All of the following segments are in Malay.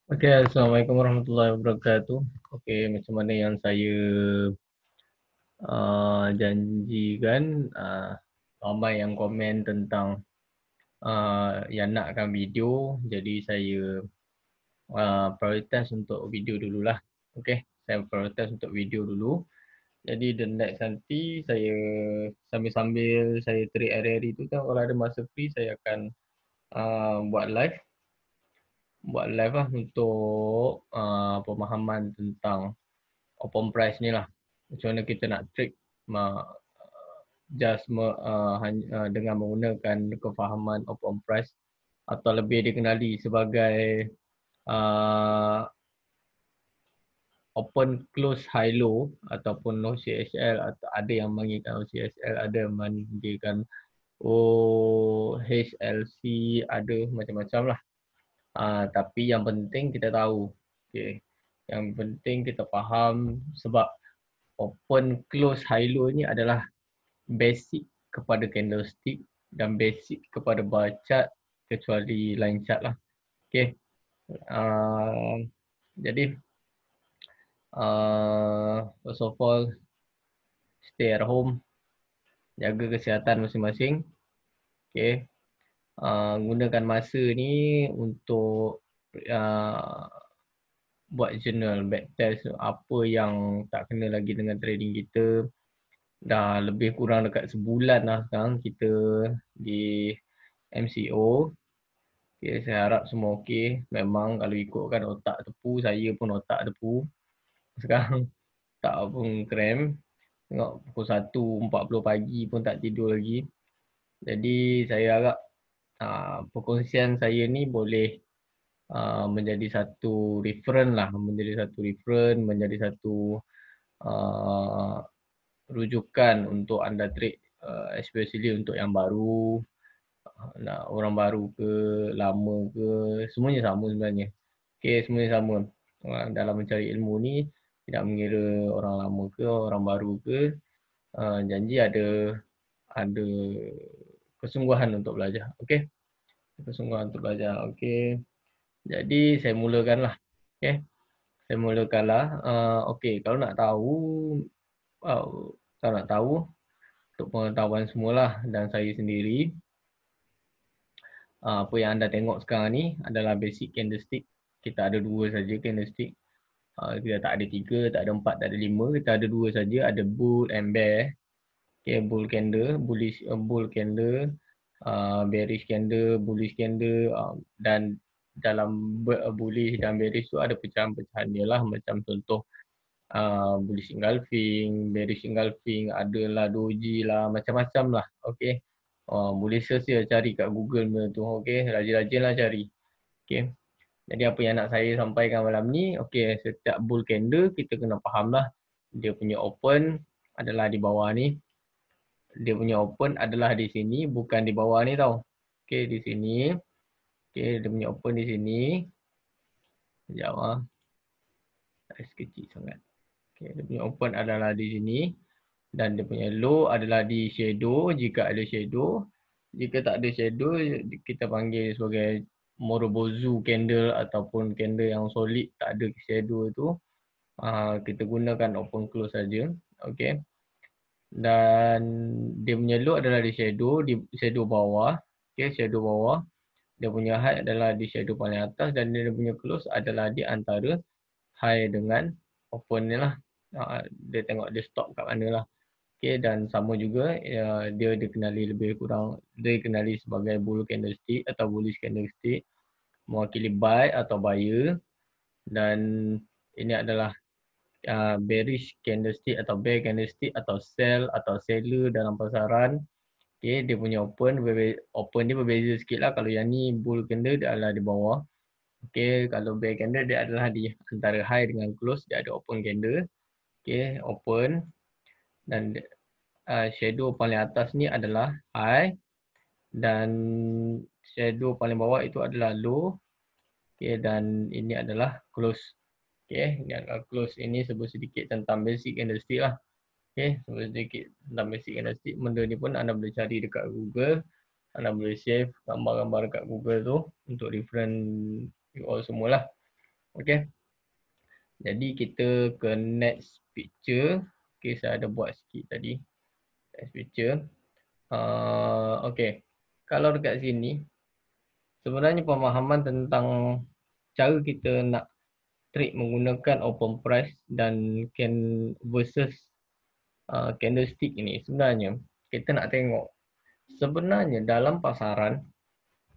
Oke, Assalamualaikum warahmatullahi wabarakatuh. Oke, macam mana yang saya janjikan, ramai yang komen tentang yang nakkan video, jadi saya prioritas untuk video dululah. Oke, saya prioritas untuk video dulu. Jadi the next nanti saya sambil-sambil saya trade hari-hari tu kan, kalau ada masa free saya akan buat live lah untuk pemahaman tentang open price ni lah. Macam mana kita nak trade dengan menggunakan kefahaman open price atau lebih dikenali sebagai uh, open close high low ataupun OCSL, atau ada yang manggilkan OCSL, ada yang manggilkan OHLC, ada macam-macam lah. Tapi yang penting kita tahu, okay. Yang penting kita faham sebab open close high low ni adalah basic kepada candlestick dan basic kepada bar chart kecuali line chart lah. Okay. Jadi first of all, stay at home, jaga kesihatan masing-masing. Okay. Gunakan masa ni untuk buat journal, backtest apa yang tak kena lagi dengan trading kita. Dah lebih kurang dekat sebulan lah sekarang kita di MCO. Okay, saya harap semua okey. Memang kalau ikutkan otak tepu, saya pun otak tepu. Sekarang tak pun krem. Tengok pukul 1.40 pagi pun tak tidur lagi. Jadi saya harap perkongsian saya ni boleh menjadi satu reference lah. Menjadi satu rujukan untuk anda trade, especially untuk yang baru. Orang baru ke, lama ke, semuanya sama sebenarnya. Okay, semuanya sama. Dalam mencari ilmu ni, tidak mengira orang lama ke, orang baru ke, janji ada kesungguhan untuk belajar. Okay, kesungguhan untuk belajar. Okay, jadi saya mulakan lah. Okay, saya mulakan lah. Okay, kalau nak tahu, untuk pengetahuan semualah dan saya sendiri, apa yang anda tengok sekarang ni adalah basic candlestick. Kita ada dua saja candlestick. Kita tak ada tiga, tak ada empat, tak ada lima. Kita ada dua saja, ada bull and bear. Okay, bull candle, bull candle, bearish candle, bullish candle, dan dalam bullish dan bearish tu ada pecahan-pecahan dia lah. Macam contoh bullish engulfing, bearish engulfing, adalah doji lah, macam-macam lah. Okay. Boleh search dia, cari kat Google tu. Okay, rajin-rajinlah cari. Okay. Jadi apa yang nak saya sampaikan malam ni, okay, setiap bull candle kita kena faham lah. Dia punya open adalah di bawah ni. Dia punya open adalah di sini, bukan di bawah ni tau. Okay, di sini. Okay, dia punya open di sini. Sekejap lah. Kecil sangat. Okay, dia punya open adalah di sini. Dan dia punya low adalah di shadow jika ada shadow. Jika tak ada shadow, kita panggil sebagai Morobozu candle ataupun candle yang solid, tak ada shadow tu. Kita gunakan open close saja. Okay. Dan dia punya low adalah di shadow bawah. Okay, shadow bawah. Dia punya high adalah di shadow paling atas dan dia punya close adalah di antara high dengan open ni lah. Dia tengok dia stop kat mana lah. Okay, dan sama juga dia dikenali lebih kurang, dia dikenali sebagai bull candlestick atau bullish candlestick, mewakili buy atau buyer. Dan ini adalah bearish candlestick atau bear candlestick atau sell atau seller dalam pasaran. Okay, dia punya open dia berbeza sikit lah. Kalau yang ni bull candle dia adalah di bawah. Okay, kalau bear candle dia adalah di antara high dengan close, dia ada open candle. Okay, open. Dan shadow paling atas ni adalah high dan shadow paling bawah itu adalah low. Okay, dan ini adalah close. Okay, ini adalah close. Ini sebut sedikit tentang basic candlestick lah. Okay, sebut sedikit tentang basic candlestick. Benda ni pun anda boleh cari dekat Google. Anda boleh save gambar-gambar dekat Google tu untuk reference you all semualah. Okay. Jadi kita ke next picture. Okay, saya ada buat sikit tadi. Next picture. Okay. Kalau dekat sini, sebenarnya pemahaman tentang cara kita nak trade menggunakan open price dan versus candlestick ini, sebenarnya kita nak tengok sebenarnya dalam pasaran,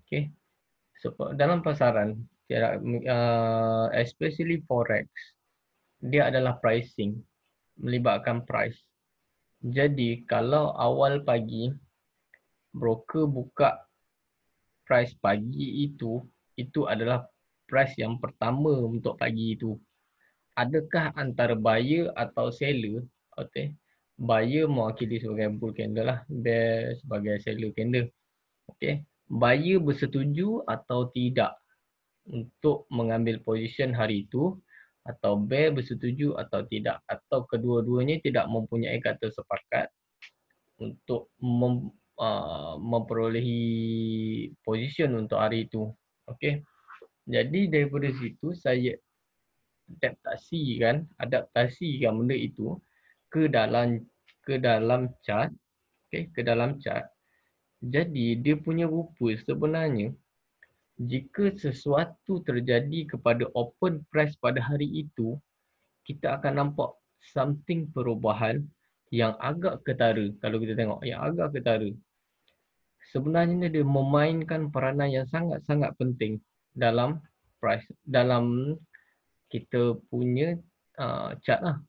okay, dalam pasaran, especially forex, dia adalah pricing, melibatkan price. Jadi kalau awal pagi broker buka price pagi itu adalah price yang pertama untuk pagi itu. Adakah antara buyer atau seller? Okay. Buyer mewakili sebagai bull candle lah, bear sebagai seller candle. Okay. Buyer bersetuju atau tidak untuk mengambil position hari itu, atau bear bersetuju atau tidak, atau kedua-duanya tidak mempunyai kata sepakat untuk memperolehi position untuk hari itu. Okay. Jadi daripada situ saya adaptasikan benda itu ke dalam chart, okay, ke dalam chart. Jadi dia punya rupa sebenarnya, jika sesuatu terjadi kepada open price pada hari itu, kita akan nampak something perubahan yang agak ketara. Kalau kita tengok yang agak ketara, sebenarnya dia memainkan peranan yang sangat-sangat penting dalam price, dalam kita punya chart lah.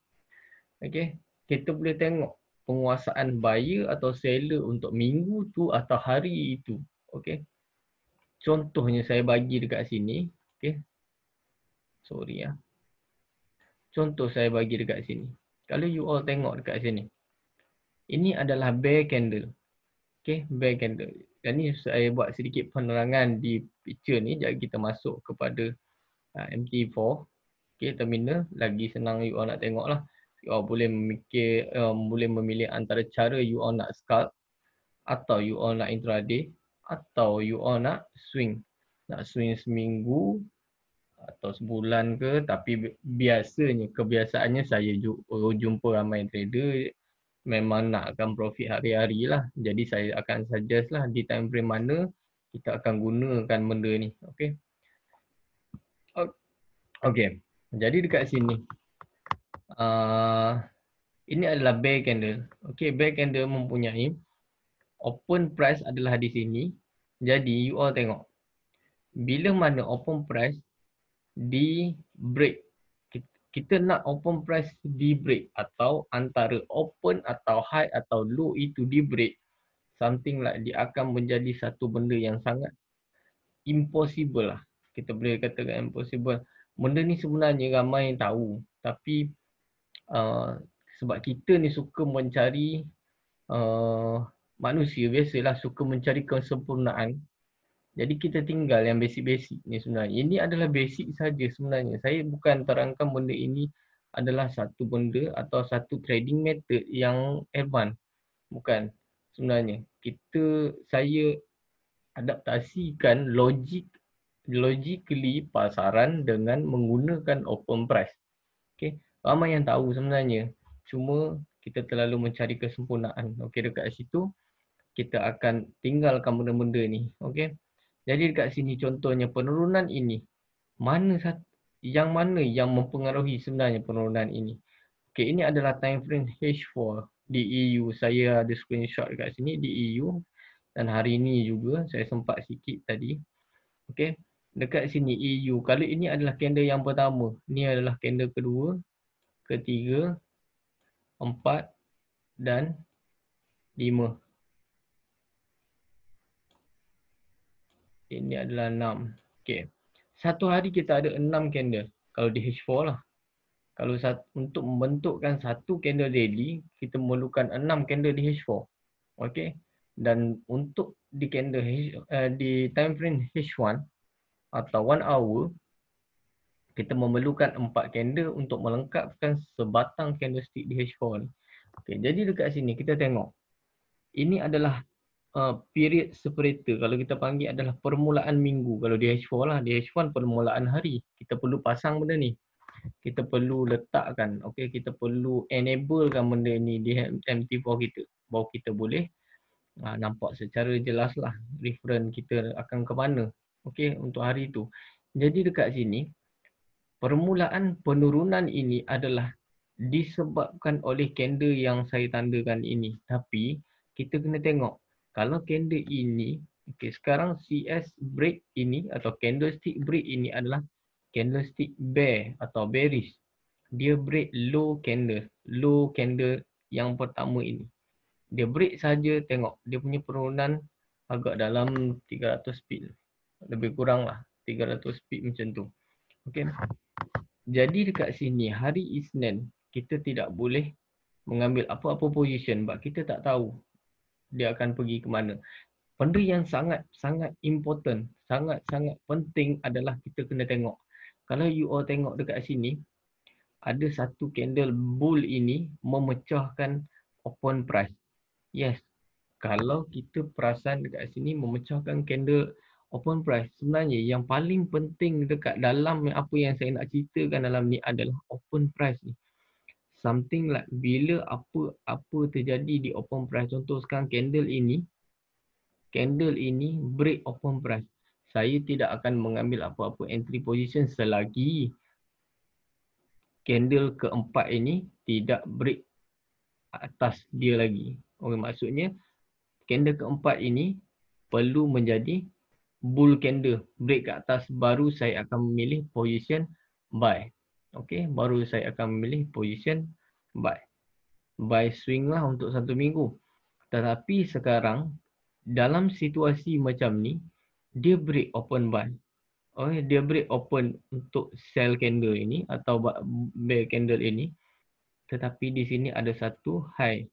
Okay. Kita boleh tengok penguasaan buyer atau seller untuk minggu tu atau hari itu. Okay. Contohnya saya bagi dekat sini. Okay. Sorry ya. Contoh saya bagi dekat sini. Kalau you all tengok dekat sini. Ini adalah bear candle. Okay. Bear candle. Dan ni saya buat sedikit penerangan di picture ni. Jadi kita masuk kepada MT4. Okay. Terminal. Lagi senang you all nak tengok lah. You all boleh boleh memilih antara cara you all nak scalp, atau you all nak intraday, atau you all nak swing. Nak swing seminggu atau sebulan ke. Tapi biasanya, kebiasaannya saya jumpa ramai trader memang nakkan profit hari-hari lah. Jadi saya akan suggest lah di time frame mana kita akan gunakan benda ni. Okay. Okay. Jadi dekat sini. Ini adalah bear candle. Okay, bear candle mempunyai open price adalah di sini. Jadi you all tengok. Bila mana open price di break. Kita nak open price di break atau antara open atau high atau low itu di break. Something like dia akan menjadi satu benda yang sangat impossible lah. Kita boleh katakan impossible. Benda ni sebenarnya ramai yang tahu. Tapi sebab kita ni suka mencari manusia biasalah suka mencari kesempurnaan. Jadi kita tinggal yang basic-basic ni sebenarnya. Ini adalah basic saja sebenarnya. Saya bukan terangkan benda ini adalah satu benda atau satu trading method yang advance. Bukan. Sebenarnya saya adaptasikan logically pasaran dengan menggunakan open price. Okay. Ramai yang tahu sebenarnya. Cuma kita terlalu mencari kesempurnaan. Okay, dekat situ kita akan tinggalkan benda-benda ni. Okay. Jadi dekat sini contohnya penurunan ini. Yang mana yang mempengaruhi sebenarnya penurunan ini? Okay, ini adalah time frame H4 di EU. Saya ada screenshot dekat sini di EU. Dan hari ini juga saya sempat sikit tadi. Okay. Dekat sini EU. Kalau ini adalah candle yang pertama. Ini adalah candle kedua, ketiga, 4 dan 5. Ini adalah 6. Okay. Satu hari kita ada 6 candle. Kalau di H4 lah. Kalau untuk membentukkan satu candle daily, kita memerlukan 6 candle di H4. Okay. Dan untuk di candle di time frame H1 atau 1 hour, kita memerlukan 4 candle untuk melengkapkan sebatang candlestick di H4 ni. Okay. Jadi dekat sini kita tengok. Ini adalah period separator, kalau kita panggil adalah permulaan minggu. Kalau di H4 lah, di H1 permulaan hari. Kita perlu pasang benda ni. Kita perlu letakkan, okey, kita perlu enablekan benda ni di MT4 kita. Baru kita boleh nampak secara jelas lah reference kita akan ke mana, okey, untuk hari tu. Jadi dekat sini, permulaan penurunan ini adalah disebabkan oleh candle yang saya tandakan ini. Tapi kita kena tengok, kalau candle ini, okey, sekarang CS break ini atau candlestick break ini adalah candlestick bear atau bearish. Dia break low candle yang pertama ini. Dia break saja, tengok dia punya penurunan agak dalam 300 pip. Lebih kurang lah 300 pip macam tu. Okey. Jadi dekat sini hari Isnin kita tidak boleh mengambil apa-apa position sebab kita tak tahu dia akan pergi ke mana. Benda yang sangat important, sangat penting adalah kita kena tengok. Kalau you all tengok dekat sini, ada satu candle bull ini memecahkan open price. Yes, kalau kita perasan dekat sini memecahkan candle open price, sebenarnya yang paling penting dekat dalam apa yang saya nak ceritakan dalam ni adalah open price ni. Something like bila apa terjadi di open price. Contoh sekarang candle ini break open price. Saya tidak akan mengambil apa-apa entry position selagi candle keempat ini tidak break atas dia lagi. Okay, maksudnya candle keempat ini perlu menjadi bull candle, break ke atas, baru saya akan memilih position buy. Okey, baru saya akan memilih position buy. Buy swing lah untuk satu minggu. Tetapi sekarang dalam situasi macam ni, dia break open buy. Okay, dia break open untuk sell candle ini atau bear candle ini. Tetapi di sini ada satu high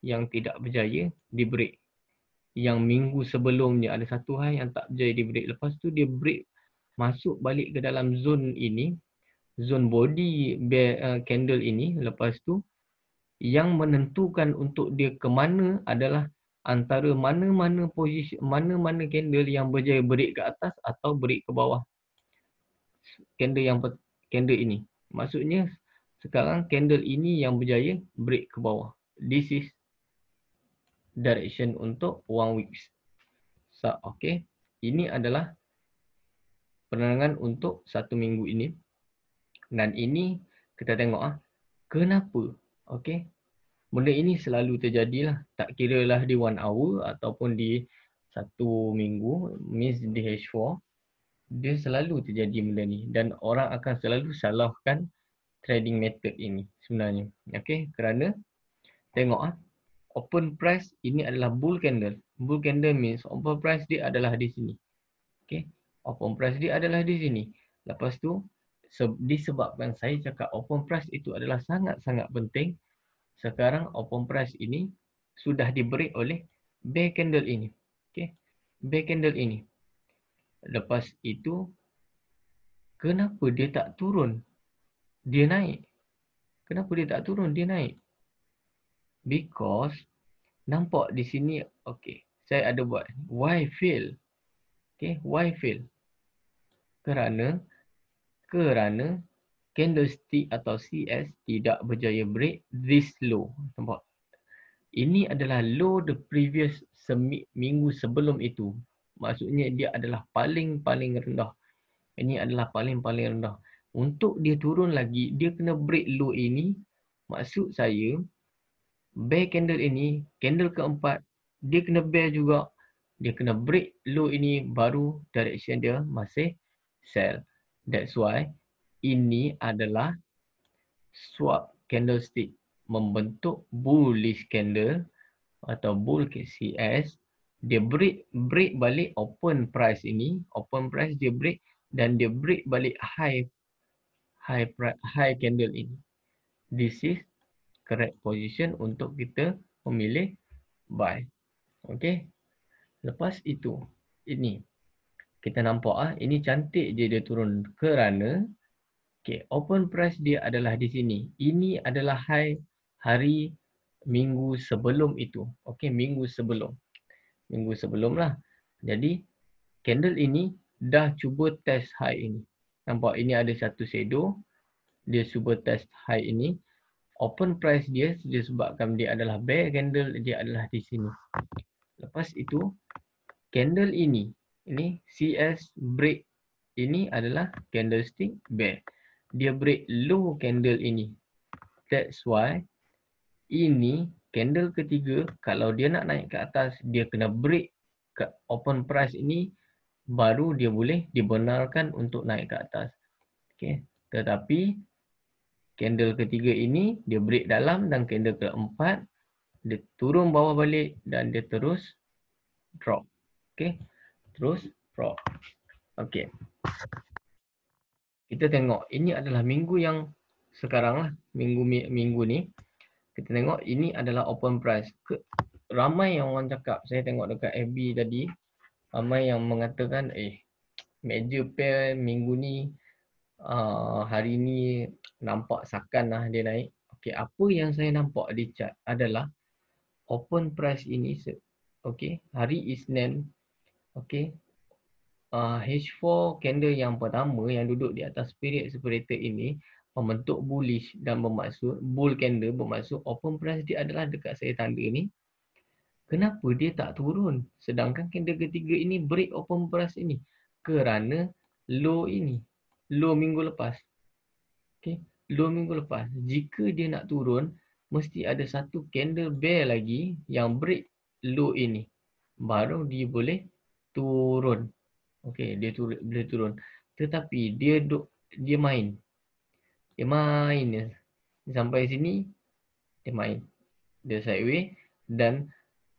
yang tidak berjaya di break. Yang minggu sebelumnya ada satu high yang tak berjaya di break. Lepas tu dia break masuk balik ke dalam zone ini, zone body bear candle ini. Lepas tu yang menentukan untuk dia ke mana adalah antara mana-mana posisi, mana-mana candle yang berjaya break ke atas atau break ke bawah. Candle ini. Maksudnya sekarang candle ini yang berjaya break ke bawah. This is direction untuk 1 weeks. So, okay. Ini adalah penerangan untuk satu minggu ini. Dan ini kita tengok kenapa. Okay. Benda ini selalu terjadilah. Tak kira lah di 1 hour ataupun di satu minggu. Means di H4. Dia selalu terjadi benda ni. Dan orang akan selalu salahkan trading method ini sebenarnya. Okay. Kerana tengok open price ini adalah bull candle. Bull candle means open price dia adalah di sini. Okay. Open price dia adalah di sini. Lepas tu, disebabkan saya cakap open price itu adalah sangat-sangat penting. Sekarang open price ini sudah di-break oleh bear candle ini. Okay. Bear candle ini. Lepas itu, kenapa dia tak turun? Dia naik. Kenapa dia tak turun? Dia naik. Because nampak di sini, okay, saya ada buat why fail. Okay, why fail? Kerana candlestick atau CS tidak berjaya break this low. Nampak? Ini adalah low the previous minggu sebelum itu. Maksudnya dia adalah paling rendah. Ini adalah paling rendah. Untuk dia turun lagi, dia kena break low ini. Maksud saya, bear candle ini, candle keempat, dia kena bear juga. Dia kena break low ini, baru direction dia masih sell. That's why ini adalah swap candlestick. Membentuk bullish candle atau bull CS. Dia break balik open price ini. Open price dia break dan dia break balik high candle ini. This is correct position untuk kita memilih buy. Okay. Lepas itu, ini. Kita nampak ini cantik je dia turun kerana okay, open price dia adalah di sini. Ini adalah high hari minggu sebelum itu. Okay, minggu sebelum. minggu sebelum lah. Jadi candle ini dah cuba test high ini. Nampak ini ada satu shadow. Dia cuba test high ini. Open price dia disebabkan dia adalah bear candle, dia adalah di sini. Lepas itu candle ini CS break ini adalah candlestick bear. Dia break low candle ini. That's why ini candle ketiga, kalau dia nak naik ke atas, dia kena break ke open price ini, baru dia boleh dibenarkan untuk naik ke atas. Okay. Tetapi candle ketiga ini dia break dalam, dan candle keempat dia turun bawah balik dan dia terus drop. Okay. Terus drop. Okay. Kita tengok ini adalah minggu yang sekarang lah, minggu ni. Kita tengok ini adalah open price. Ramai yang orang cakap, saya tengok dekat FB tadi, ramai yang mengatakan major pair minggu ni, hari ni nampak sakan lah dia naik. Okay, apa yang saya nampak di chart adalah open price ini, okay, hari Isnin, okay, H4 candle yang pertama yang duduk di atas period separator ini membentuk bullish dan bermaksud bull candle, bermaksud open price dia adalah dekat saya tanda ni. Kenapa dia tak turun? Sedangkan candle ketiga ini break open price ini. Kerana low ini. Low minggu lepas. Okay. Low minggu lepas. Jika dia nak turun, mesti ada satu candle bear lagi yang break low ini. Baru dia boleh turun. Okay, dia boleh turun. Tetapi dia main. Dia main. Sampai sini, dia main. Dia sideways. Dan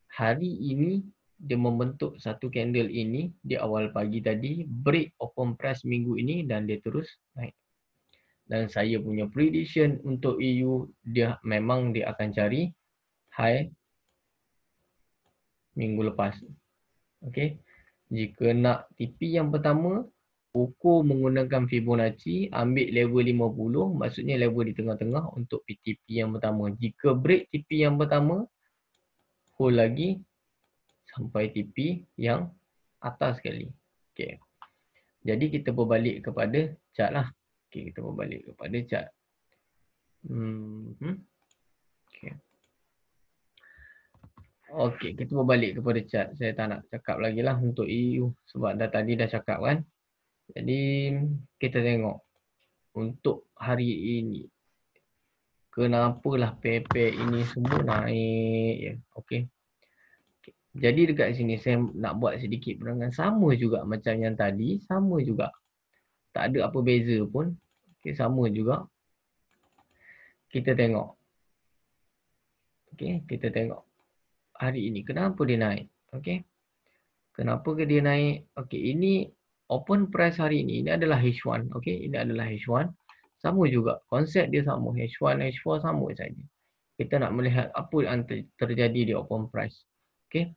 hari ini dia membentuk satu candle ini di awal pagi tadi, break open price minggu ini dan dia terus naik. Dan saya punya prediction untuk EU, dia memang dia akan cari high minggu lepas. Okey. Jika nak TP yang pertama, ukur menggunakan Fibonacci, ambil level 50, maksudnya level di tengah-tengah untuk TP yang pertama. Jika break TP yang pertama, hold lagi sampai TP yang atas sekali. Okay. Jadi kita berbalik kepada chart lah. Okay, kita berbalik kepada chart. Okay. Okay, kita berbalik kepada chart. Saya tak nak cakap lagi lah untuk EU sebab tadi dah cakap kan. Jadi kita tengok untuk hari ini. Kenapalah pair-pair ini semua naik ya. Okay. Jadi dekat sini saya nak buat sedikit penerangan, sama juga macam yang tadi, sama juga. Tak ada apa beza pun. Okay, sama juga. Kita tengok. Okay, kita tengok hari ini kenapa dia naik. Okay. Kenapa ke dia naik? Okay, ini open price hari ini. Ini adalah H1. Okay, ini adalah H1. Sama juga. Konsep dia sama. H1, H4 sama saja. Kita nak melihat apa yang terjadi di open price. Okay.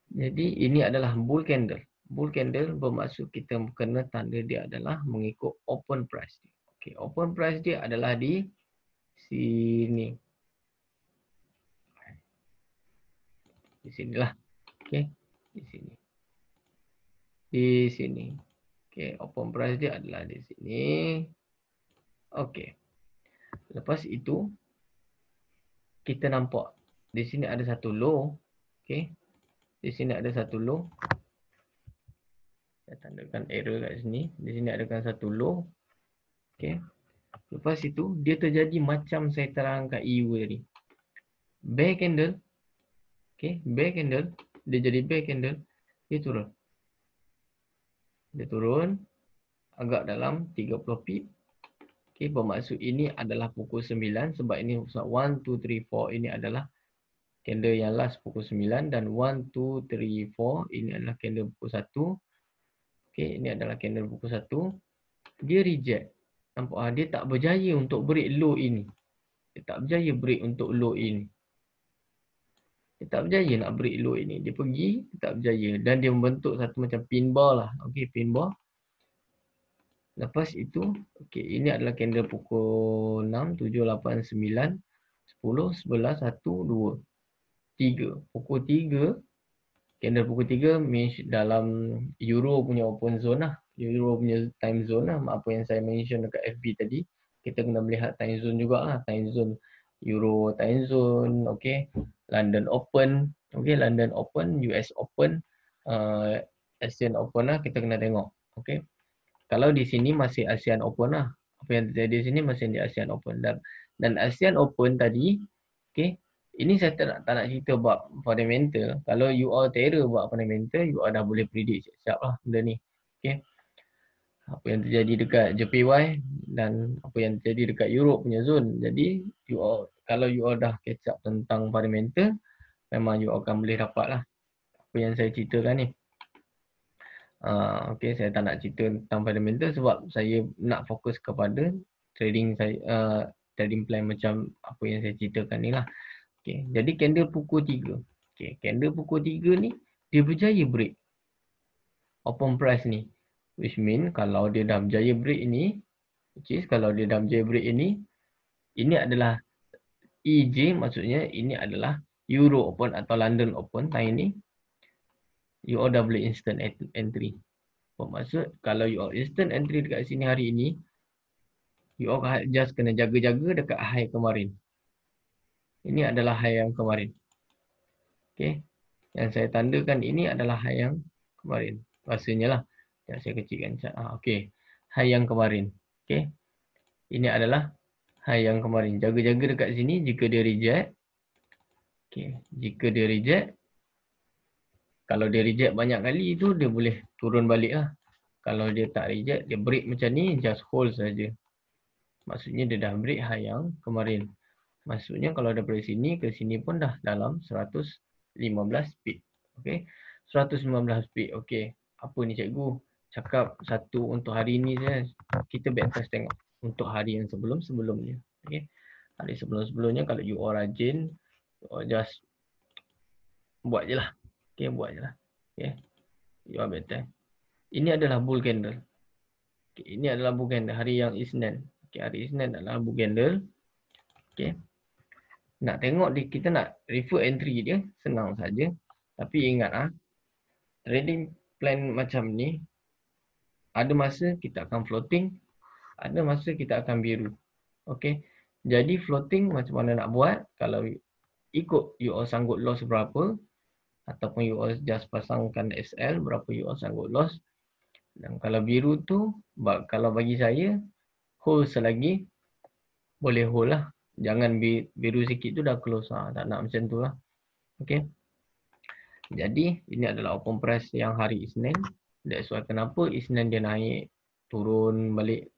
Jadi ini adalah bull candle. Bull candle bermaksud kita kena tanda dia adalah mengikut open price. Okay, open price dia adalah di sini. Di sinilah. Okay, di sini. Di sini. Okay, open price dia adalah di sini. Okay. Lepas itu kita nampak di sini ada satu low. Okay. Di sini ada satu low. Saya tandakan error kat sini. Di sini ada satu low. Okay. Lepas itu, dia terjadi macam saya terangkan EU tadi. Bear candle. Okay. Bear candle. Dia jadi bear candle. Dia turun. Dia turun. Agak dalam 30 pip. Okay. Bermaksud ini adalah pukul 9. Sebab ini 1, 2, 3, 4. Ini adalah candle yang last pukul 9 dan 1, 2, 3, 4 ini adalah candle pukul 1. Okey, ini adalah candle pukul 1. Dia reject. Nampak dia tak berjaya untuk break low ini. Dia tak berjaya break untuk low ini. Dia tak berjaya nak break low ini. Dia pergi, dia tak berjaya dan dia membentuk satu macam pin bar lah. Okey, pin bar. Lepas itu, okey, ini adalah candle pukul 6, 7, 8, 9, 10, 11, 1, 2. 3. Pukul 3 Candle pukul 3 means dalam Euro punya open zone lah. Euro punya time zone lah. Apa yang saya mention dekat FB tadi. Kita kena melihat time zone jugalah. Time zone Euro time zone. Okay. London Open. Okay. London Open. US Open. Asian Open lah. Kita kena tengok. Okay. Kalau di sini masih ASEAN Open lah. Apa yang terjadi di sini masih di ASEAN Open. Dan ASEAN Open tadi. Okay. Ini saya tak nak cerita bab fundamental. Kalau you all terror buat fundamental, you all dah boleh predict siap-siap lah benda ni. Okay. Apa yang terjadi dekat JPY dan apa yang terjadi dekat Europe punya zone. Jadi, you all, kalau you all dah catch up tentang fundamental, memang you all akan boleh dapat lah apa yang saya ceritakan ni. Okay, saya tak nak cerita tentang fundamental sebab saya nak fokus kepada trading saya, trading plan macam apa yang saya ceritakan ni lah. Okay, jadi candle pukul 3. Okay, candle pukul 3 ni dia berjaya break open price ni. Which mean kalau dia dah berjaya break ini, which is kalau dia dah berjaya break ini adalah EJ, maksudnya ini adalah Euro Open atau London Open time ni. You all dah boleh instant entry. Maksud kalau you all instant entry dekat sini hari ini, you all just kena jaga-jaga dekat high kemarin. Ini adalah high yang kemarin. Okay. Yang saya tandakan ini adalah high yang kemarin. Rasanya lah. Yang saya kecilkan. Okay. High yang kemarin. Okay. Ini adalah high yang kemarin. Jaga-jaga dekat sini jika dia reject. Okay. Jika dia reject. Kalau dia reject banyak kali itu dia boleh turun balik lah. Kalau dia tak reject, dia break macam ni, just hold saja. Maksudnya dia dah break high yang kemarin. Maksudnya kalau daripada sini ke sini pun dah dalam 115 pip. Okey. 115 pip. Okey. Apa ni cikgu? Cakap satu untuk hari ni je. Kita backtest tengok untuk hari yang sebelum-sebelumnya. Okey. Hari sebelum-sebelumnya kalau you all rajin, you all just buat je lah. Okey, buat je lah. Okey. You all backtest. Ini adalah bull candle. Okay, ini adalah bull candle hari yang Isnin. Okey, hari Isnin adalah bull candle. Okey. Nak tengok kita nak refer entry dia, senang saja. Tapi ingat trading plan macam ni, ada masa kita akan floating, ada masa kita akan biru. Okay. Jadi floating macam mana nak buat, kalau ikut you all sanggup loss berapa, ataupun you all just pasangkan SL, berapa you all sanggup loss. Dan kalau biru tu, kalau bagi saya, hold selagi, boleh hold lah. Jangan biru sikit tu dah close lah. Tak nak macam tu lah. Okay. Jadi ini adalah open price yang hari Isnin. That's why kenapa Isnin dia naik, turun balik,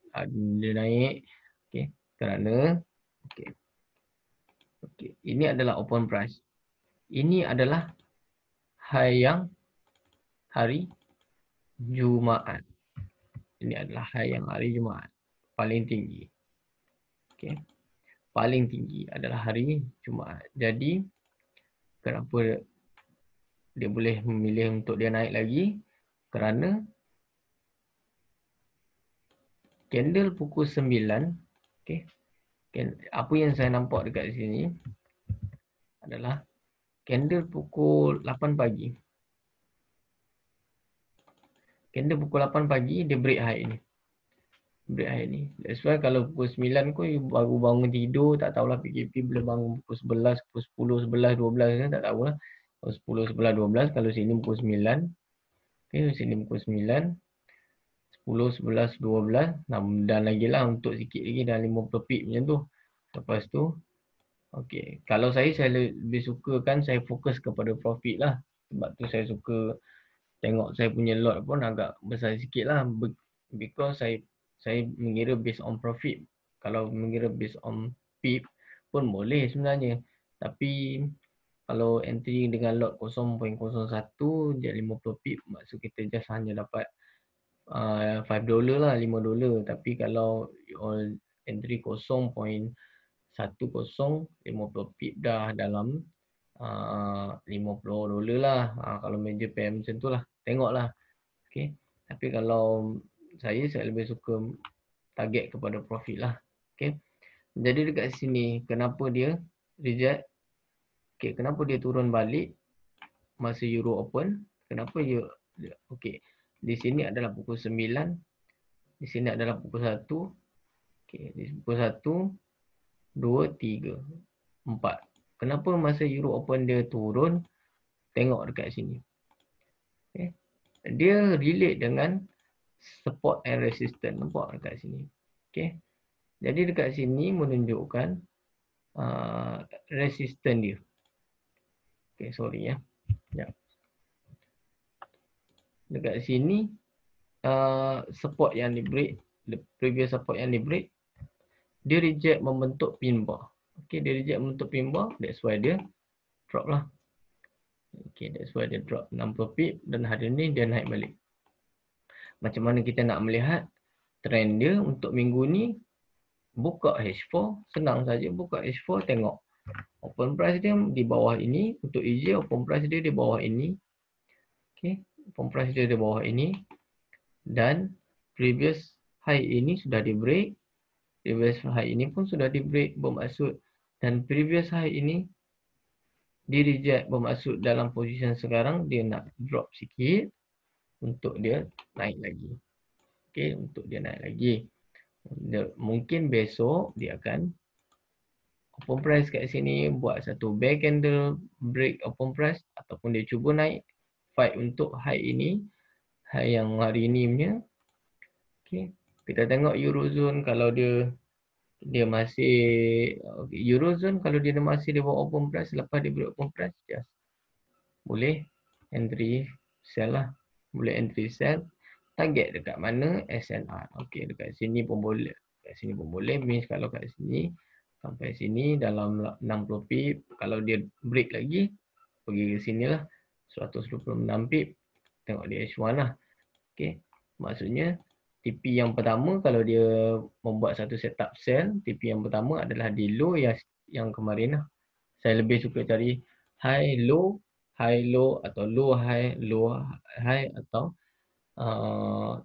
dia naik. Okay. Kerana okay. Ini adalah open price. Ini adalah high yang hari Jumaat. Ini adalah high yang hari Jumaat. Paling tinggi. Okay. Paling tinggi adalah hari Jumaat. Jadi kenapa dia boleh memilih untuk dia naik lagi? Kerana candle pukul 9. Okay. Apa yang saya nampak dekat sini adalah candle pukul 8 pagi. Candle pukul 8 pagi dia break high ni. Break high ni. That's why kalau pukul 9 kau baru bangun tidur, tak tahulah PKP boleh bangun pukul 11, pukul 10, 11, 12 kan, tak tahulah. Pukul 10, 11, 12, kalau sini pukul 9. Okay, sini pukul 9. 10, 11, 12. Dan lagi lah untuk sikit lagi dah 50 pip macam tu. Lepas tu, okay. Kalau saya lebih suka kan saya fokus kepada profit lah. Sebab tu saya suka tengok saya punya lot pun agak besar sikit lah. Because saya mengira based on profit. Kalau mengira based on pip pun boleh sebenarnya. Tapi kalau entry dengan lot 0.01 dia 50 pip, maksud kita just hanya dapat $5 lah, $5. Tapi kalau all entry 0.10, 50 pip dah dalam $50 lah. Kalau major PM macam tu lah. Tengoklah. Okay. Tapi kalau saya lebih suka target kepada profit lah. Okay. Jadi dekat sini, kenapa dia reject? Okay. Kenapa dia turun balik? masa euro open. Kenapa okey. Di sini adalah pukul 9, di sini adalah pukul 1. Okey, di pukul 1, 2, 3, 4. Kenapa masa euro open dia turun? Tengok dekat sini. Okay. Dia relate dengan support and resistance. Nampak dekat sini. Okay. Jadi dekat sini menunjukkan resistance dia. Okay, sorry ya. Dekat sini support yang di break, the previous support yang di break, dia reject membentuk pin bar. Okay, dia reject membentuk pin bar, that's why dia drop lah. Okay, that's why dia drop 60 pip dan hari ni dia naik balik. Macam mana kita nak melihat trend dia untuk minggu ni? Buka H4, senang saja buka H4, tengok open price dia di bawah ini. Untuk EJ open price dia di bawah ini. Okay, open price dia di bawah ini. Dan previous high ini sudah di break. Previous high ini pun sudah di break, bermaksud. Dan previous high ini di reject, bermaksud dalam position sekarang dia nak drop sikit untuk dia naik lagi. Okay, untuk dia naik lagi. Mungkin besok dia akan open price kat sini, buat satu bear candle, break open price, ataupun dia cuba naik, fight untuk high ini, high yang hari ini punya. Okay. Kita tengok Eurozone, kalau dia masih, Eurozone kalau dia masih di bawah open price, lepas dia break open price, just boleh entry sell lah. Boleh entry sell. Target dekat mana? SNR. Okay, dekat sini pun boleh. Dekat sini pun boleh. Means kalau kat sini, sampai sini dalam 60 pip. Kalau dia break lagi, pergi ke sini lah. 126 pip. Tengok di H1 lah. Okay. Maksudnya, TP yang pertama, kalau dia membuat satu setup sell, TP yang pertama adalah di low yang kemarin lah. Saya lebih suka cari high low atau low high atau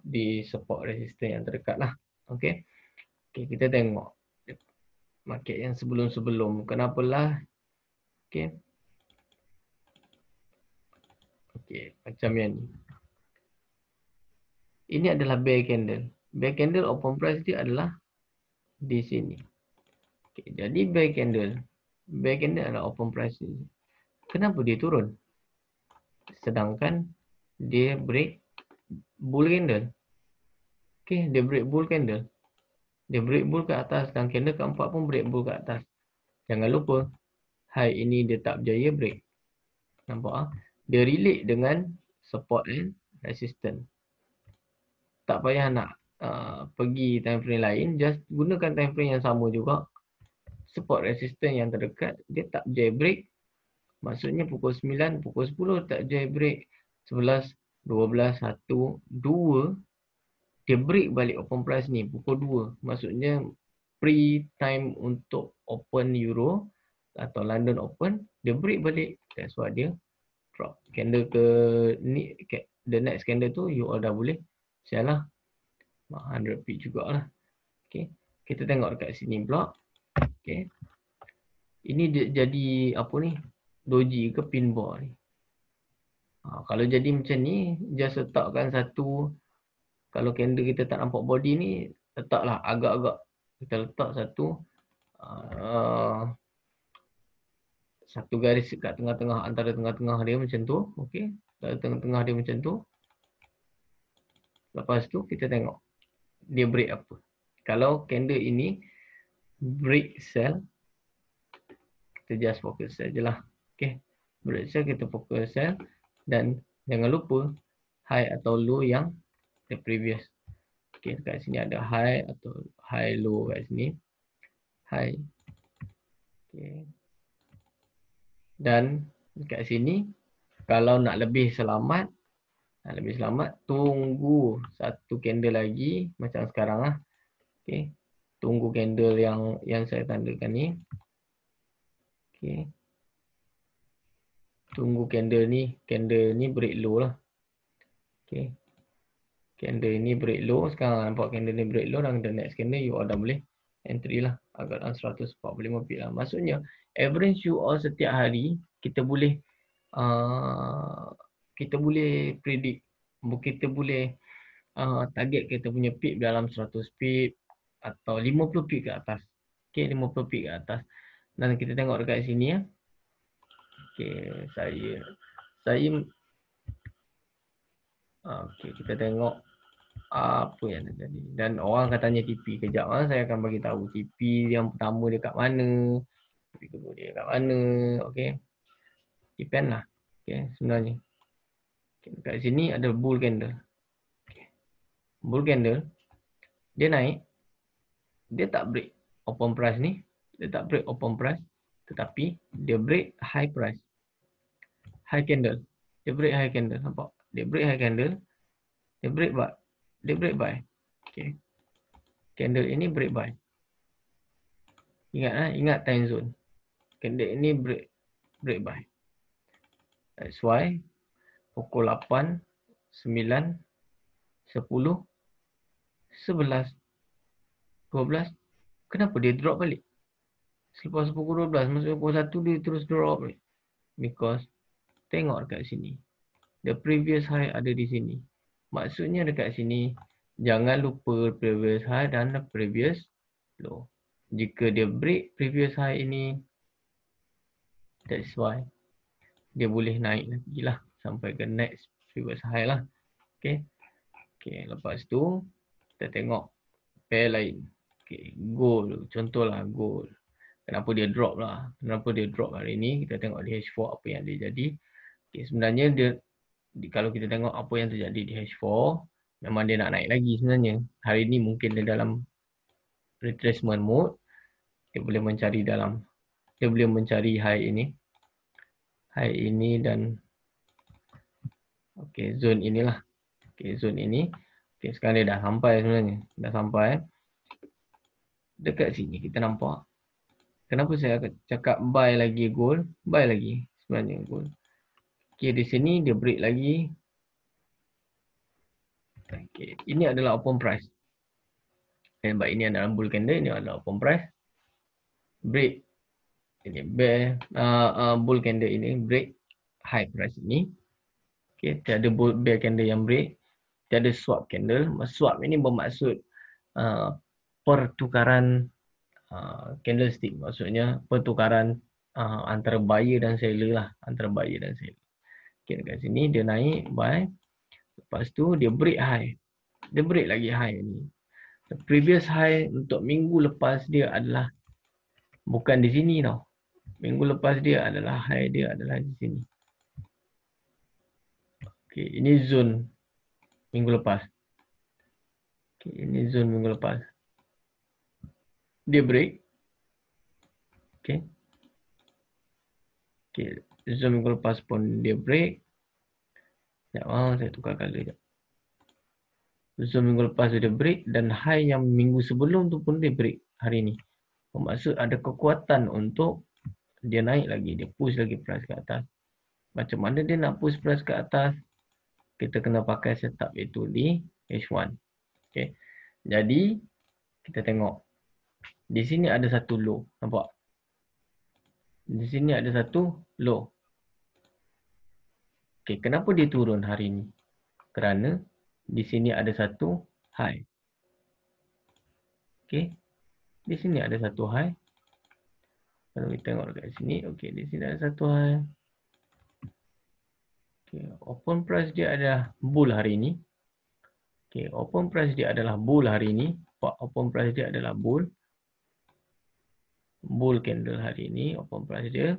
di support resistance yang terdekat lah. Okay. Okay, kita tengok market yang sebelum-sebelum. Kenapalah. Okay. Okay, macam yang ni. Ini adalah bear candle. Bear candle open price dia adalah di sini. Okay, jadi bear candle adalah open price ni. Kenapa dia turun? Sedangkan dia break bull candle. Okay, dia break bull candle. Dia break bull ke atas dan candle keempat pun break bull ke atas. Jangan lupa, high ini dia tak berjaya break. Nampak ah? Dia relate dengan support and resistance. Tak payah nak pergi time frame lain, just gunakan time frame yang sama juga. Support resistance yang terdekat, dia tak berjaya break. Maksudnya pukul 9, pukul 10 tak berjaya break. 11, 12, 1, 2. Dia break balik open price ni pukul 2. Maksudnya pre-time untuk open Euro atau London Open, dia break balik. That's why dia drop. Candle ke ni, the next candle tu you all dah boleh sell lah. 100 pip jugalah. Okay. Kita tengok dekat sini pula. Okay. Ini dia jadi apa ni? Doji ke pin bar ni. Kalau jadi macam ni, just letakkan satu. Kalau candle kita tak nampak body ni, letaklah agak-agak. Kita letak satu garis kat tengah-tengah, antara tengah-tengah dia macam tu. Okey. Tengah-tengah dia macam tu. Lepas tu kita tengok dia break apa. Kalau candle ini break sell, kita just fokus sajalah. Okey. Break sell, kita fokus sell. Dan jangan lupa high atau low yang the previous. Okay, dekat sini ada high atau high low kat sini. High. Okay. Dan dekat sini, kalau nak lebih selamat, tunggu satu candle lagi macam sekarang lah. Okay. Tunggu candle yang saya tandakan ni. Okay. Tunggu candle ni break low lah. Okay. Candle ni break low. Sekarang nampak candle ni break low dan the next candle you all dah boleh entry lah. Agak dalam 145 pip lah. Maksudnya average you all setiap hari kita boleh kita boleh predict, kita boleh target kita punya peak dalam 100 peak atau 50 peak ke atas. Okay, 50 peak ke atas. Dan kita tengok dekat sini ya. Okay, saya okay, kita tengok apa yang terjadi. Dan orang akan tanya TP kejap. Saya akan bagi tahu TP yang pertama dekat mana, TP kedua dia dekat mana. Okay, depend lah. Okay, sebenarnya. Okay, dekat sini ada bull candle. Okay. Bull candle, dia naik, dia tak break open price ni, dia tak break open price, tetapi dia break high price, high candle, dia break high candle, nampak? Dia break high candle, dia break buy, dia break buy. Okay, candle ini break buy. Ingat time zone. Candle ini break buy. That's why pukul 8, 9, 10, 11, 12, kenapa dia drop balik? Selepas pukul 12, masuk pukul 1 dia terus drop balik. Because tengok dekat sini. The previous high ada di sini. Maksudnya dekat sini, jangan lupa previous high dan the previous low. Jika dia break previous high ini, that's why dia boleh naik lagi lah sampai ke next previous high lah. Okay. Okay, lepas tu kita tengok pair lain. Okay, gold. Contohlah gold. Kenapa dia drop lah? Kenapa dia drop hari ni? Kita tengok di H4 apa yang dia jadi. Okay, sebenarnya dia kalau kita tengok apa yang terjadi di H4, memang dia nak naik lagi sebenarnya. Hari ni mungkin dia dalam retracement mode. Dia boleh mencari high ini. High ini dan okay, zone inilah. Okay, zone ini. Okay, sekarang dia dah sampai sebenarnya. Dah sampai. Dekat sini kita nampak. Kenapa saya cakap buy lagi gold? Buy lagi sebenarnya gold. Okay, di sini dia break lagi. Okay, ini adalah open price. Sebab ini adalah bull candle, ini adalah open price. Break. Ini bear, bull candle ini break high price ini. Okay, tiada bull bear candle yang break. Tiada swap candle. Swap ini bermaksud pertukaran candlestick. Maksudnya pertukaran antara buyer dan seller lah. Antara buyer dan seller. Okay, dekat sini dia naik buy. Lepas tu dia break high. Dia break lagi high ni. The previous high untuk minggu lepas dia adalah bukan di sini tau. Minggu lepas dia adalah high dia adalah di sini. Okay, ini zone minggu lepas. Okay, ini zone minggu lepas. Dia break. Okay. Okay, zone minggu lepas pun dia break. Sekejap, saya tukar color sekejap. Zone minggu lepas dia break dan high yang minggu sebelum tu pun dia break hari ni. Bermaksud ada kekuatan untuk dia naik lagi, dia push lagi price ke atas. Macam mana dia nak push price ke atas? Kita kena pakai setup itu di H1. Okay. Jadi kita tengok. Di sini ada satu low, nampak? Di sini ada satu low. Okay, kenapa dia turun hari ini? Kerana di sini ada satu high. Okay. Di sini ada satu high. Kalau kita tengok dekat sini, okay, di sini ada satu high. Okay, open price dia adalah bull hari ini. Okay, open price dia adalah bull hari ini. Open price dia adalah bull. Bull candle hari ini, open price dia.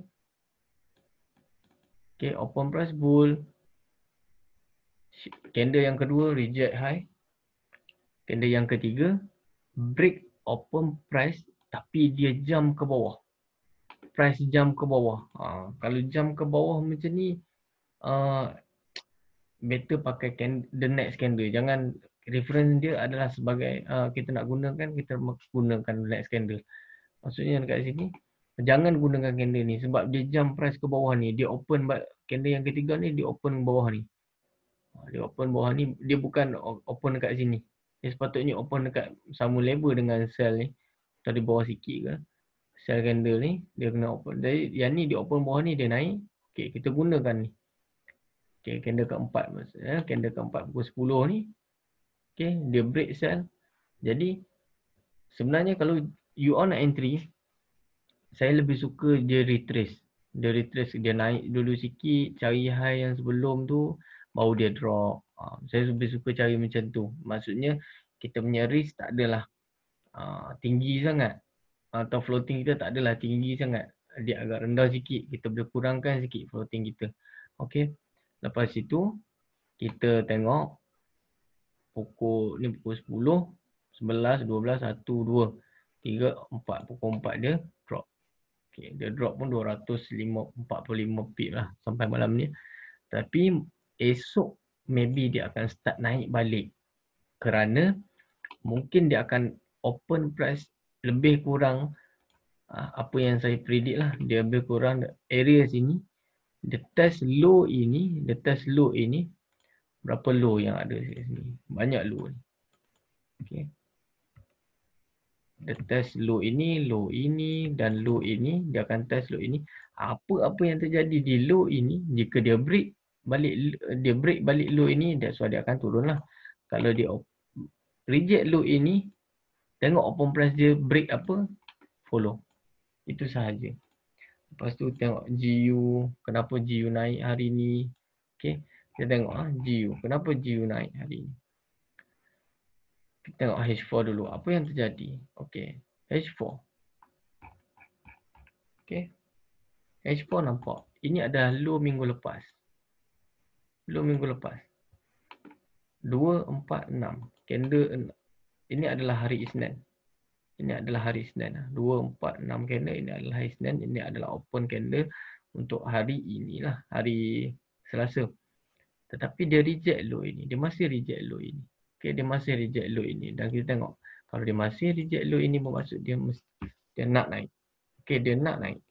Okay, open price bull. Candle yang kedua reject high. Candle yang ketiga break open price tapi dia jump ke bawah. Price jump ke bawah. Kalau jump ke bawah macam ni, better pakai the next candle. Jangan reference dia adalah sebagai kita nak gunakan, kita gunakan next candle. Maksudnya dekat sini, jangan gunakan candle ni sebab dia jump price ke bawah ni. Dia open candle yang ketiga ni, dia open bawah ni. Dia open bawah ni, dia bukan open dekat sini. Dia sepatutnya open dekat sama level dengan sell ni. Atau di bawah sikit ke. Sell candle ni, dia kena open. Jadi yang ni dia open bawah ni, dia naik. Okay, kita gunakan ni. Okay, candle keempat maksudnya, candle keempat pukul 10 ni. Okay, dia break sell. Jadi, sebenarnya kalau you on entry, saya lebih suka dia retrace. Dia retrace, dia naik dulu sikit, cari high yang sebelum tu, baru dia drop. Saya lebih suka cari macam tu. Maksudnya, kita punya risk tak adalah tinggi sangat. Atau floating kita tak adalah tinggi sangat. Dia agak rendah sikit. Kita boleh kurangkan sikit floating kita. Okay. Lepas itu, kita tengok pukul 10, 11, 12, 1, 2, 3, 4. Pukul 4 dia drop. Okay. Dia drop pun 245 pip lah sampai malam ni. Tapi esok maybe dia akan start naik balik. Kerana mungkin dia akan open price lebih kurang apa yang saya predict lah. Dia lebih kurang area sini. Dia test low ini. Berapa low yang ada sini? Banyak low ni. Okay. Dia test low ini, dan low ini. Dia akan test low ini. Apa-apa yang terjadi di low ini, jika dia break balik low ini, that's why dia akan turun lah. Kalau dia reject low ini, tengok open price dia break apa, follow. Itu sahaja. Lepas tu tengok GU, kenapa GU naik hari ni. Okay, kita tengok GU, kenapa GU naik hari ni. Kita tengok H4 dulu, apa yang terjadi. Okay, H4. Okay, H4 nampak. Ini adalah low minggu lepas. Low minggu lepas. 246. Candle, ini adalah hari Isnin. Ini adalah hari Isnin. 246 candle, ini adalah hari Isnin. Ini adalah open candle untuk hari inilah, hari Selasa. Tetapi dia reject low ini. Dia masih reject low ini. Okay, dia masih reject low ini. Dan kita tengok. Kalau dia masih reject low ini, bermaksud dia nak naik. Okay, dia nak naik.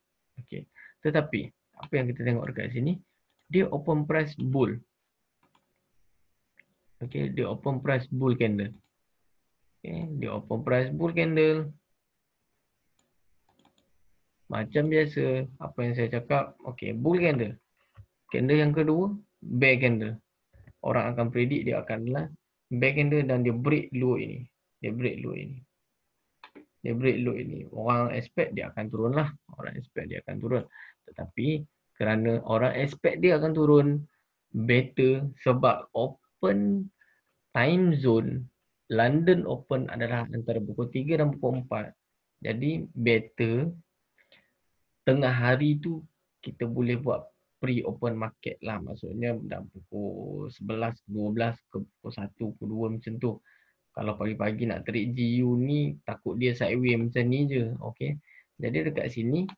Okay. Tetapi, apa yang kita tengok dekat sini, dia open price bull. Okay, dia open price bull candle. Okay, dia open price bull candle. Macam biasa, apa yang saya cakap, okay, bull candle. Candle yang kedua, bear candle. Orang akan predict dia akanlah bear candle dan dia break low ini. Dia break low ini. Dia break low ini. Orang expect dia akan turun lah. Orang expect dia akan turun. Tetapi kerana orang expect dia akan turun, better sebab open time zone London Open adalah antara pukul 3 dan pukul 4. Jadi better tengah hari tu kita boleh buat pre-open market lah. Maksudnya dalam pukul 11, 12 ke pukul 1, pukul 2 macam tu. Kalau pagi-pagi nak trade GU ni, takut dia sideways macam ni je. Okay. Jadi dekat sini,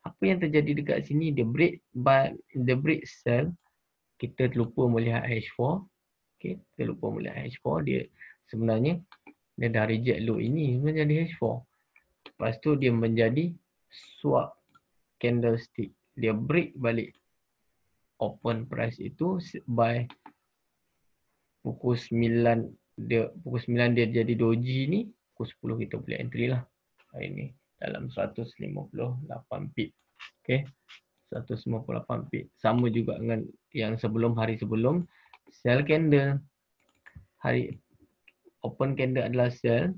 apa yang terjadi dekat sini, dia break sell. Kita lupa melihat H4. Okay. Kita lupa melihat H4. Dia sebenarnya, dia dah reject low ini menjadi H4. Lepas tu dia menjadi swap candlestick. Dia break balik open price itu by pukul 9. Pukul 9 dia jadi doji ni. Pukul 10 kita boleh entry lah. Hari ni dalam 158 pip. Okay. 158 pip. Sama juga dengan yang sebelum, hari sebelum. Sell candle. Hari open candle adalah sell.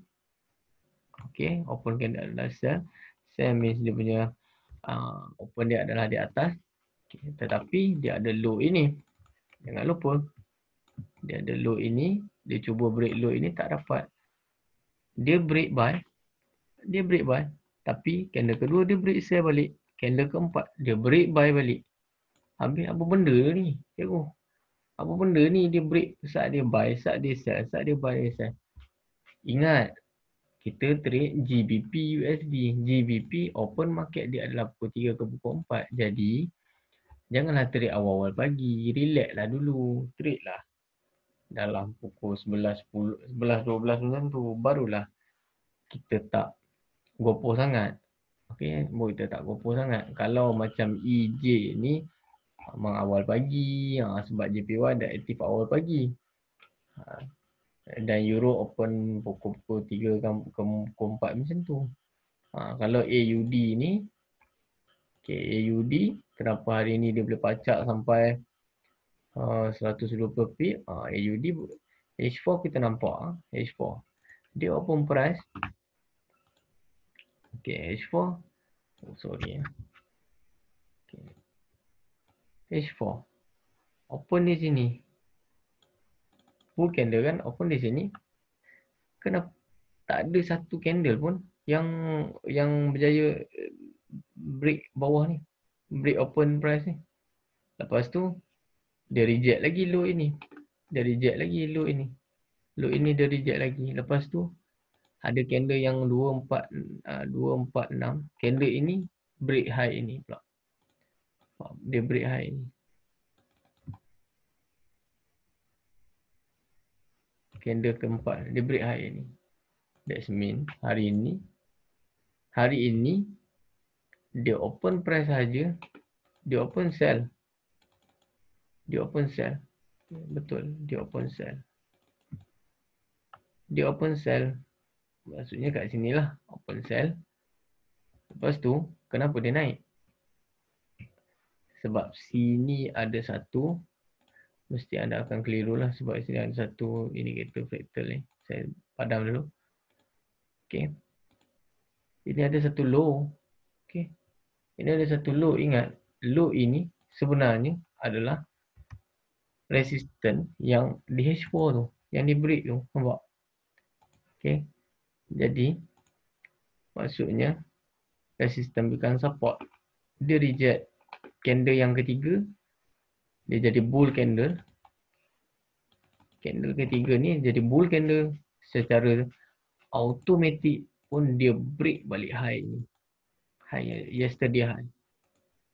Okay. Open candle adalah sell. Sell means dia punya open dia adalah di atas. Okay. Tetapi dia ada low ini. Jangan lupa. Dia ada low ini. Dia cuba break low ini, tak dapat. Dia break buy. Tapi candle kedua dia break sell balik. Candle keempat dia break buy balik. Habis apa benda ni? Cikgu. Apa benda ni dia break saat dia buy, saat dia sell, saat dia buy, dia sell. Ingat. Kita trade GBP USD. GBP open market dia adalah pukul 3 ke pukul 4. Jadi, janganlah trade awal-awal pagi. Relax lah dulu. Trade lah. Dalam pukul 11, 10, 11, 12 macam tu. Barulah kita tak gopoh sangat. Okay, kita tak gopoh sangat. Kalau macam EJ ni, memang awal pagi. Sebab JPY dah aktif awal pagi. Dan Euro open pukul 3 ke pukul 4 macam tu. Kalau AUD ni, Okay, AUD, kenapa hari ni dia boleh pacak sampai 120 pip? AUD, H4 kita nampak, H4. Dia open price. Okay, H4. Oh, sorry. Okay. H4. Open di sini. Full candle kan, open di sini. Kenapa tak ada satu candle pun yang berjaya break bawah ni, break open price ni. Lepas tu dia reject lagi low ini, dia reject lagi low ini, low ini dia reject lagi. Lepas tu ada candle yang 246, candle ini break high ini pula, dia break high ini, candle keempat dia break high ini. That's mean hari ini dia open price saja, dia open sell. Dia open sell. Betul, dia open sell. Dia open sell. Maksudnya kat sinilah open sell. Lepas tu, kenapa dia naik? Sebab sini ada satu, mesti anda akan keliru lah sebab sini ada satu indicator fractal ni. Saya padam dulu. Okay. Ini ada satu low. Okay. Ini ada satu low. Ingat, low ini sebenarnya adalah resistance yang di H4 tu, yang di break tu, nampak? Okay. Jadi maksudnya resistance bukan support. Dia reject candle yang ketiga, dia jadi bull candle. Candle ketiga ni jadi bull candle, secara automatik pun dia break balik high ni, high yesterday high.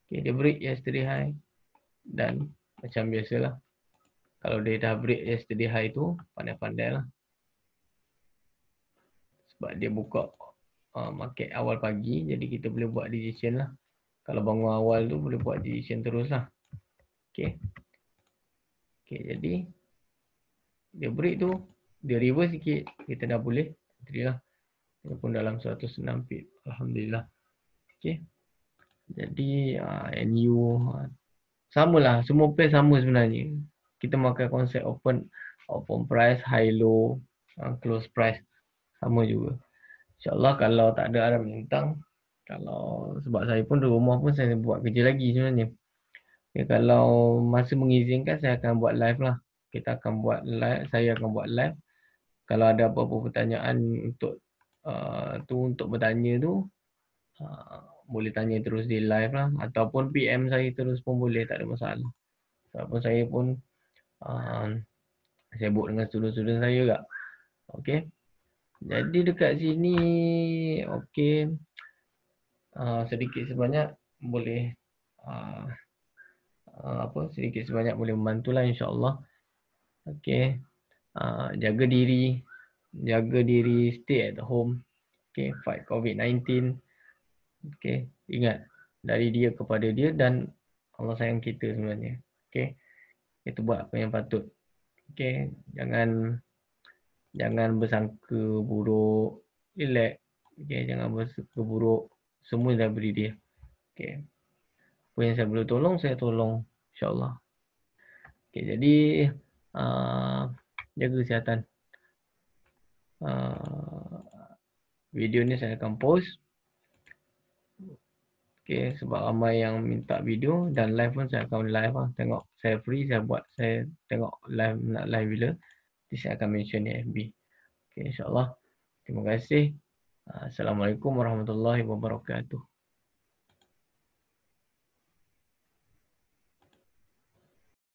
Okay, dia break yesterday high. Dan macam biasalah, kalau dia dah break yesterday high tu, pandai-pandai lah. Sebab dia buka market awal pagi, jadi kita boleh buat decision lah. Kalau bangun awal tu boleh buat decision terus lah. Okay. Okay, jadi dia break tu, dia reverse sikit, kita dah boleh entry lah. Dia pun dalam 106 pip. Alhamdulillah. Okay. Jadi NU samalah, semua pair sama sebenarnya. Kita makan konsep open price, high low, close price, sama juga. InsyaAllah kalau tak ada Arab bintang, kalau sebab saya pun di rumah pun saya buat kerja lagi sebenarnya. Ya, kalau masa mengizinkan saya akan buat live lah. Kita akan buat live, saya akan buat live. Kalau ada apa-apa pertanyaan untuk bertanya tu, boleh tanya terus di live lah, ataupun PM saya terus pun boleh, tak ada masalah. Sebab saya pun sibuk dengan student-student saya juga. Okey. Jadi dekat sini okey, sedikit sebanyak boleh sedikit sebanyak boleh membantulah insya-Allah. Okey. Jaga diri, stay at home. Okey, fight COVID-19. Okey, ingat dari dia kepada dia, dan Allah sayang kita sebenarnya. Okey. Kita buat apa yang patut. Okey, jangan bersangka buruk. Relax. Okey, jangan bersangka buruk. Semua dah beri dia. Okey. Apa yang saya boleh tolong, saya tolong, insya-Allah. Okey, jadi jaga kesihatan. Video ni saya akan post. Okay, sebab ramai yang minta video, dan live pun saya akan live lah. Tengok saya free, saya tengok live, nak live bila, nanti saya akan mention di FB. Okay, insyaAllah. Terima kasih. Assalamualaikum warahmatullahi wabarakatuh.